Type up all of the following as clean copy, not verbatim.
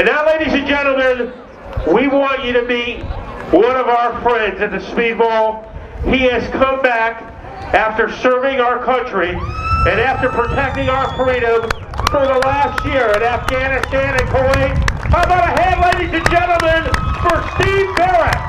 And now, ladies and gentlemen, we want you to meet one of our friends at the Speedbowl. He has come back after serving our country and after protecting our freedom for the last year in Afghanistan and Kuwait. How about a hand, ladies and gentlemen, for Steve Barrett?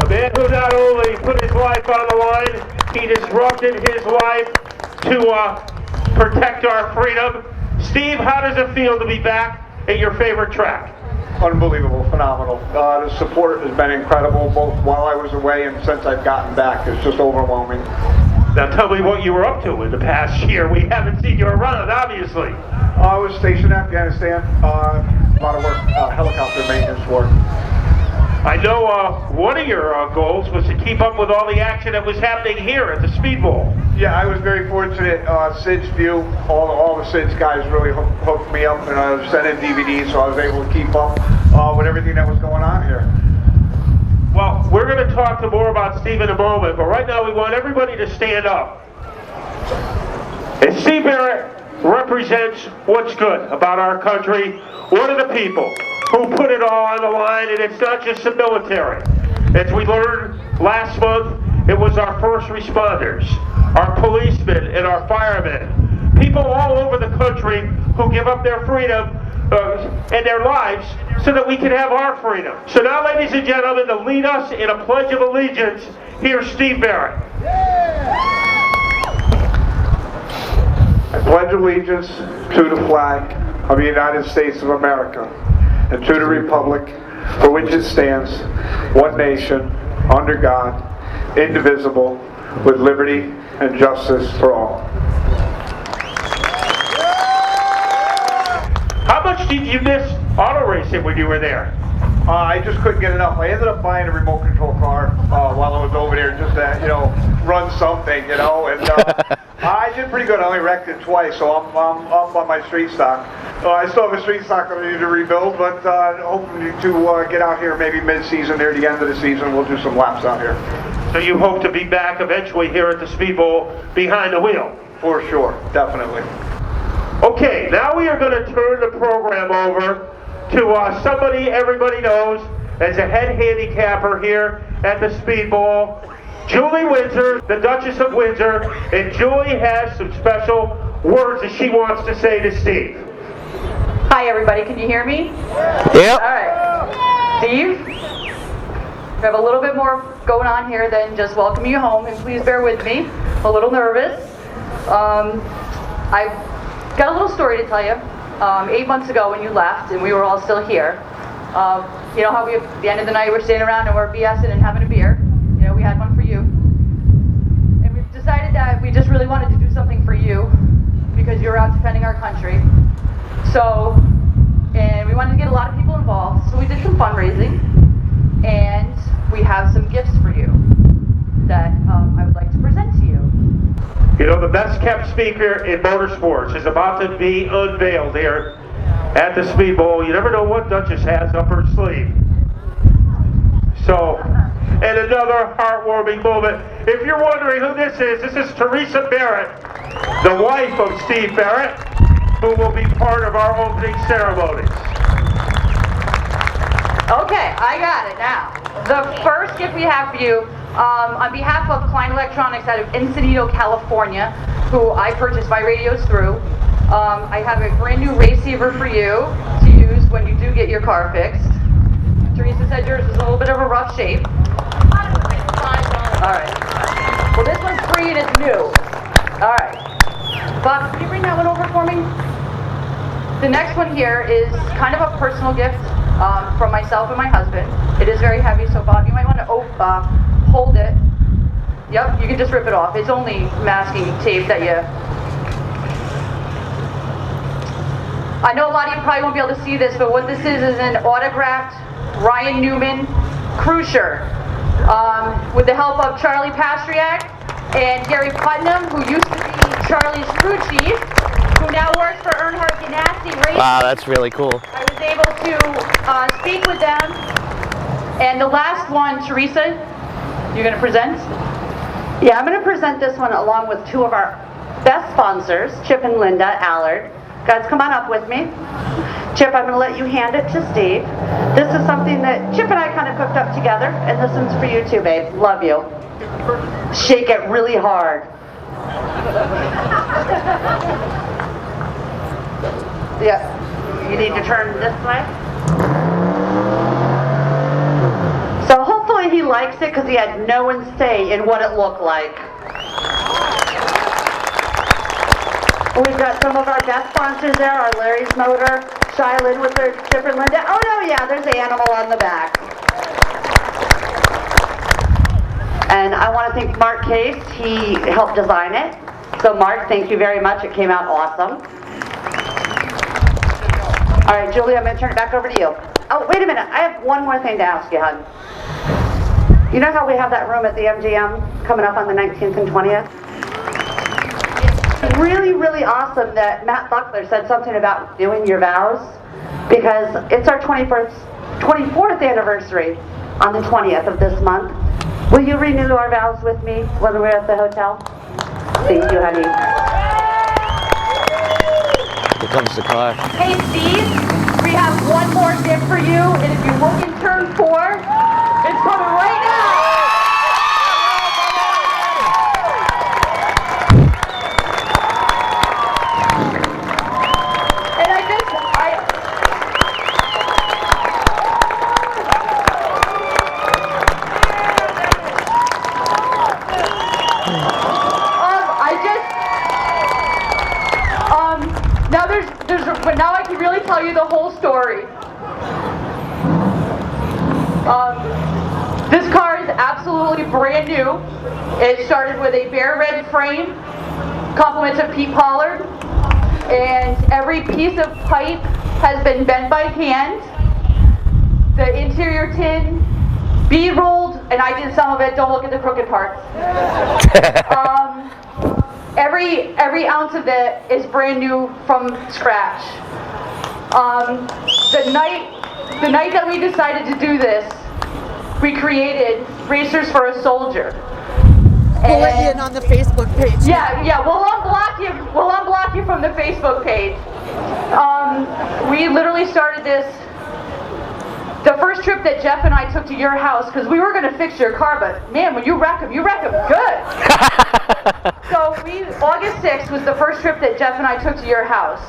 A man who not only put his life on the line, he disrupted his life to protect our freedom. Steve, how does it feel to be back at your favorite track? Unbelievable, phenomenal. The support has been incredible, both while I was away and since I've gotten back. It's just overwhelming. Now tell me what you were up to in the past year. We haven't seen you around, obviously. I was stationed in Afghanistan. A lot of work, helicopter maintenance work. I know one of your goals was to keep up with all the action that was happening here at the Speedbowl. Yeah, I was very fortunate. SID's view, all the SID's guys really hooked me up, and I was sending DVDs, so I was able to keep up with everything that was going on here. Well, we're going to talk more about Steve in a moment, but right now we want everybody to stand up. And Steve Barrett represents what's good about our country. One of the people who put it all on the line, and it's not just the military. As we learned last month, it was our first responders, our policemen, and our firemen. People all over the country who give up their freedom and their lives so that we can have our freedom. So now, ladies and gentlemen, to lead us in a Pledge of Allegiance, here's Steve Barrett. I pledge allegiance to the flag of the United States of America and to the republic for which it stands, one nation, under God, indivisible, with liberty and justice for all. How much did you miss auto racing when you were there? I just couldn't get enough. I ended up buying a remote control car while I was over there just to, run something, and I did pretty good. I only wrecked it twice, so I'm up on my street stock. I still have a street stock that I need to rebuild, but hoping to get out here maybe mid-season, near the end of the season. We'll do some laps out here. So you hope to be back eventually here at the Speedbowl behind the wheel? For sure, definitely. Okay, now we are going to turn the program over to somebody everybody knows as a head handicapper here at the Speedbowl, Julie Windsor, the Duchess of Windsor, and Julie has some special words that she wants to say to Steve. Hi everybody, can you hear me? Yep. Alright. Steve, we have a little bit more going on here than just welcoming you home, and please bear with me. I'm a little nervous. I've got a little story to tell you. 8 months ago when you left and we were all still here, you know how at the end of the night we're standing around and we're BSing and having a beer? You know, we had one for you. And we've decided that we just really wanted to do something for you because you're out defending our country. So, and we wanted to get a lot of people involved, so we did some fundraising, and we have some gifts for you that I would like to present to you. You know, the best kept speaker in motorsports is about to be unveiled here at the Speedbowl. You never know what Duchess has up her sleeve. So, and another heartwarming moment. If you're wondering who this is Teresa Barrett, the wife of Steve Barrett, who will be part of our opening ceremonies. Okay, I got it now. The first gift we have for you, on behalf of Klein Electronics out of Encinitas, California, who I purchased my radios through, I have a brand new receiver for you to use when you do get your car fixed. Teresa said yours is a little bit of a rough shape. Alright. Well, this one's free and it's new. Alright. Bob, can you bring that one over for me? The next one here is kind of a personal gift from myself and my husband. It is very heavy, so Bob, you might want to hold it. Yep, you can just rip it off. It's only masking tape that you... I know a lot of you probably won't be able to see this, but what this is an autographed Ryan Newman crew shirt with the help of Charlie Pastriak and Gary Putnam, who used to be Charlie's crew chief, who now works for Earnhardt Ganassi Racing. Wow, that's really cool. I was able to speak with them. And the last one, Teresa, you're going to present? Yeah, I'm going to present this one along with two of our best sponsors, Chip and Linda Allard. Guys, come on up with me. Chip, I'm going to let you hand it to Steve. This is something that Chip and I kind of cooked up together, and this one's for you too, babe. Love you. Shake it really hard. Yeah, you need to turn this way. So hopefully he likes it because he had no one say in what it looked like. We've got some of our best sponsors there, our Larry's Motor, Shylin with their Chip and Linda. Oh no, yeah, there's an animal on the back. And I want to thank Mark Case, he helped design it. So Mark, thank you very much, it came out awesome. All right, Julie, I'm going to turn it back over to you. Oh, wait a minute, I have one more thing to ask you, hon. You know how we have that room at the MGM coming up on the 19th and 20th? It's really, really awesome that Matt Buckler said something about doing your vows, because it's our 24th anniversary on the 20th of this month. Will you renew our vows with me when we're at the hotel? Thank you, honey. Here comes the car. Hey Steve, we have one more gift for you, and if you look in turn 4, it's coming right now. And but now I can really tell you the whole story. This car is absolutely brand new. It started with a bare red frame, compliments of Pete Pollard, and every piece of pipe has been bent by hand. The interior tin, bead rolled, and I did some of it, don't look at the crooked parts. Every ounce of it is brand new from scratch. The night that we decided to do this, we created Racers for a Soldier. Pull it in on the Facebook page. Yeah, we'll unblock you from the Facebook page. We literally started this. The first trip that Jeff and I took to your house, because we were going to fix your car, but man, when you wreck them good. So August 6th was the first trip that Jeff and I took to your house.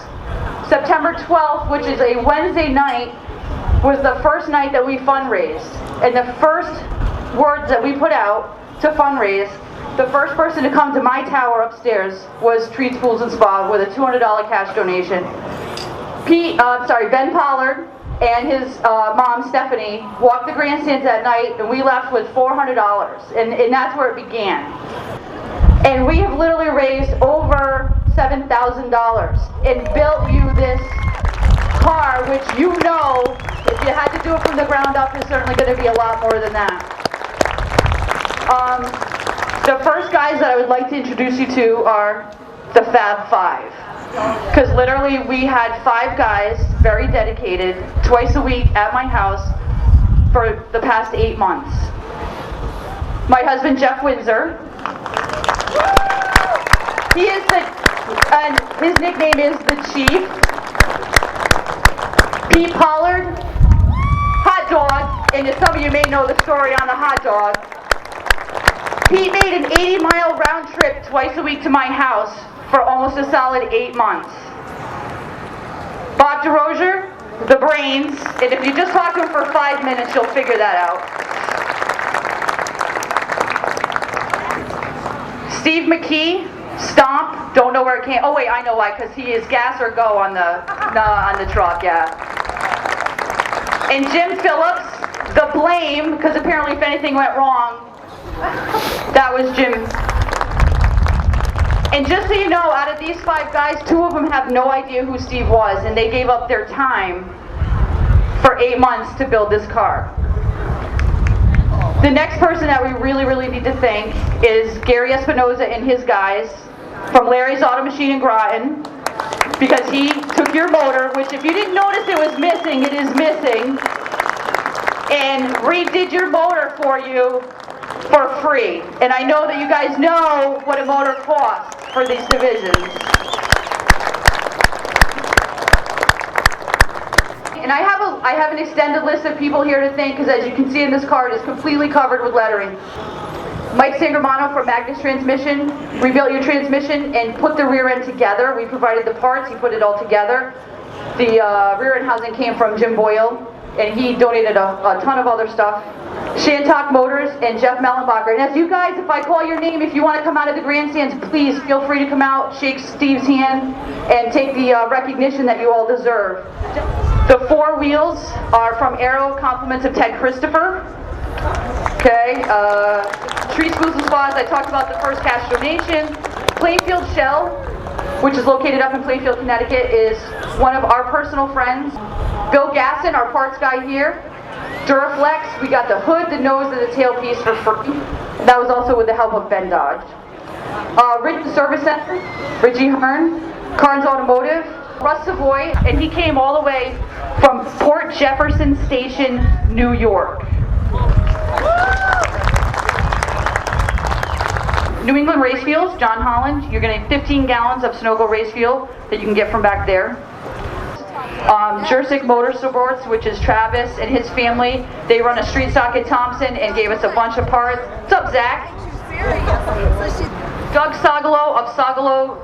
September 12th, which is a Wednesday night, was the first night that we fundraised. And the first words that we put out to fundraise, the first person to come to my tower upstairs was Treats, Pools, and Spa with a $200 cash donation. Ben Pollard and his mom, Stephanie, walked the grandstands that night, and we left with $400, and that's where it began. And we have literally raised over $7,000 and built you this car, which you know, if you had to do it from the ground up, is certainly going to be a lot more than that. The first guys that I would like to introduce you to are the Fab Five. Because literally we had 5 guys, very dedicated, twice a week at my house for the past 8 months. My husband, Jeff Windsor. He is and his nickname is the Chief. Pete Pollard, Hot Dog, and some of you may know the story on the hot dog. Pete made an 80-mile round trip twice a week to my house for almost a solid 8 months. Bob DeRozier, the brains, and if you just talk to him for 5 minutes, you'll figure that out. Steve McKee, Stomp, don't know where it came. Oh wait, I know why, because he is gas or go on the truck, yeah. And Jim Phillips, the blame, because apparently if anything went wrong, that was Jim. And just so you know, out of these 5 guys, 2 of them have no idea who Steve was, and they gave up their time for 8 months to build this car. The next person that we really, really need to thank is Gary Espinoza and his guys from Larry's Auto Machine in Groton, because he took your motor, which if you didn't notice it was missing, it is missing, and redid your motor for you for free. And I know that you guys know what a motor costs for these divisions. And I have an extended list of people here to thank, because as you can see in this card, it's completely covered with lettering. Mike Sangermano from Magnus Transmission rebuilt your transmission and put the rear end together. We provided the parts, he put it all together. The rear end housing came from Jim Boyle, and he donated a ton of other stuff. Shantok Motors and Jeff Mellenbacher. And as you guys, if I call your name, if you want to come out of the grandstands, please feel free to come out, shake Steve's hand, and take the recognition that you all deserve. The 4 wheels are from Aero, compliments of Ted Christopher. Okay, Tree Schools and Spas, I talked about the first cash donation. Plainfield Shell, which is located up in Plainfield, Connecticut, is one of our personal friends. Bill Gasson, our parts guy here. Duraflex, we got the hood, the nose, and the tailpiece for free. That was also with the help of Ben Dodge. Ridge Service Center, Richie Hearn. Carnes Automotive, Russ Savoy, and he came all the way from Port Jefferson Station, New York. New England Race Fuels, John Holland, you're getting 15 gallons of Sunoco race fuel that you can get from back there. Jurassic Motorsports, which is Travis and his family, they run a street stock at Thompson and gave us a bunch of parts. What's up, Zach? Doug Sagalo of Sagalo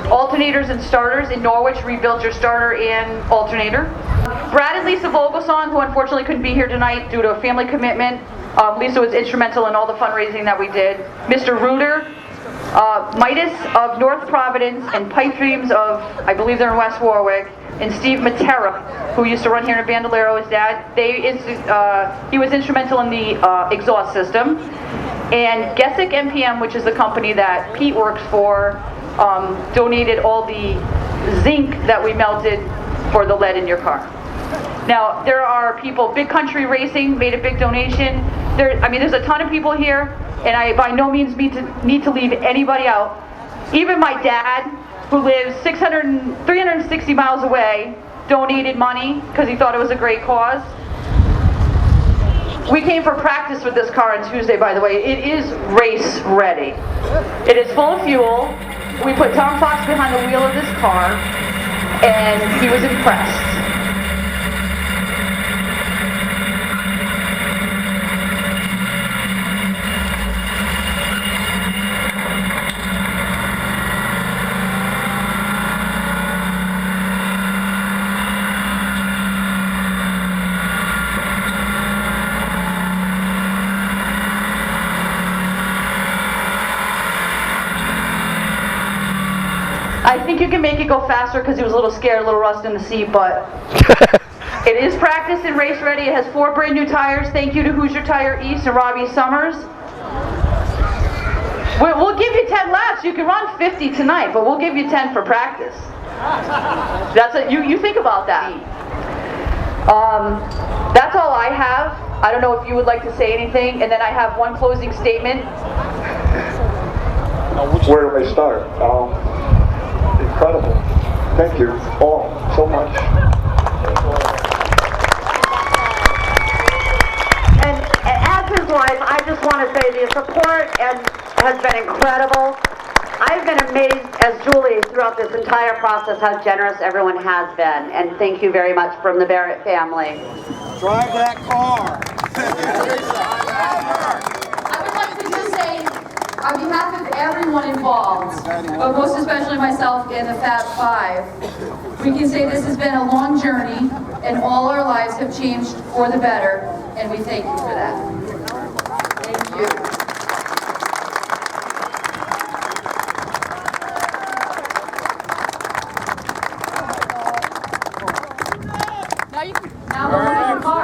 Alternators and Starters in Norwich rebuilt your starter and alternator. Brad and Lisa Vogelsong, who unfortunately couldn't be here tonight due to a family commitment. Lisa was instrumental in all the fundraising that we did. Mr. Reuter, Midas of North Providence, and Pipe Dreams of, I believe they're in West Warwick, and Steve Matera, who used to run here in Bandolero, his dad. He was instrumental in the exhaust system. And Gessick MPM, which is the company that Pete works for, donated all the zinc that we melted for the lead in your car. Now, there are people, Big Country Racing made a big donation. There's a ton of people here, and I by no means need to leave anybody out. Even my dad, who lives 360 miles away, donated money because he thought it was a great cause. We came for practice with this car on Tuesday, by the way. It is race ready. It is full of fuel. We put Tom Fox behind the wheel of this car, and he was impressed. I think you can make it go faster because he was a little scared, a little rust in the seat, but it is practiced and race ready. It has 4 brand new tires. Thank you to Hoosier Tire East and Robbie Summers. We'll give you 10 laps. You can run 50 tonight, but we'll give you 10 for practice. You think about that. That's all I have. I don't know if you would like to say anything, and then I have one closing statement. Where do I start? Incredible. Thank you all so much. And as his wife, I just want to say the support has been incredible. I've been amazed as Julie throughout this entire process how generous everyone has been. And thank you very much from the Barrett family. Drive that car. I would like to just say, on behalf of everyone involved, but most especially myself and the Fab Five, we can say this has been a long journey and all our lives have changed for the better, and we thank you for that. Thank you. Now we'll look at your car.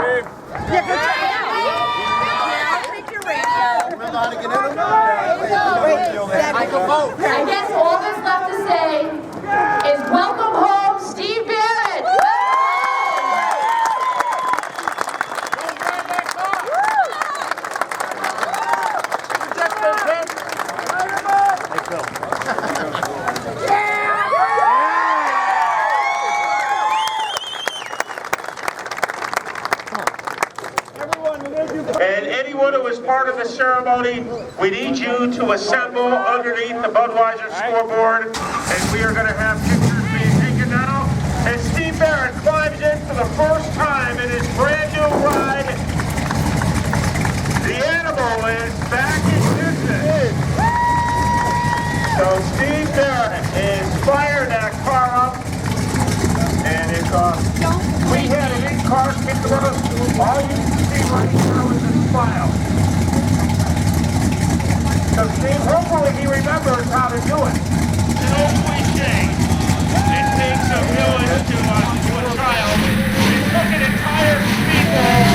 I guess all that's left to say is welcome home, Steve Barrett! And anyone who is part of the ceremony, we need you to assemble underneath the Budweiser scoreboard, and we are going to have pictures being taken now. As Steve Barrett climbs in for the first time in his brand new ride, the animal is back in business. So Steve Barrett is firing that car up, and it's we had an in-car picture of us. All you can see right now is a smile. So Steve, hopefully he remembers how to do it. An old cliche. It takes a village to a child. It took an entire speedball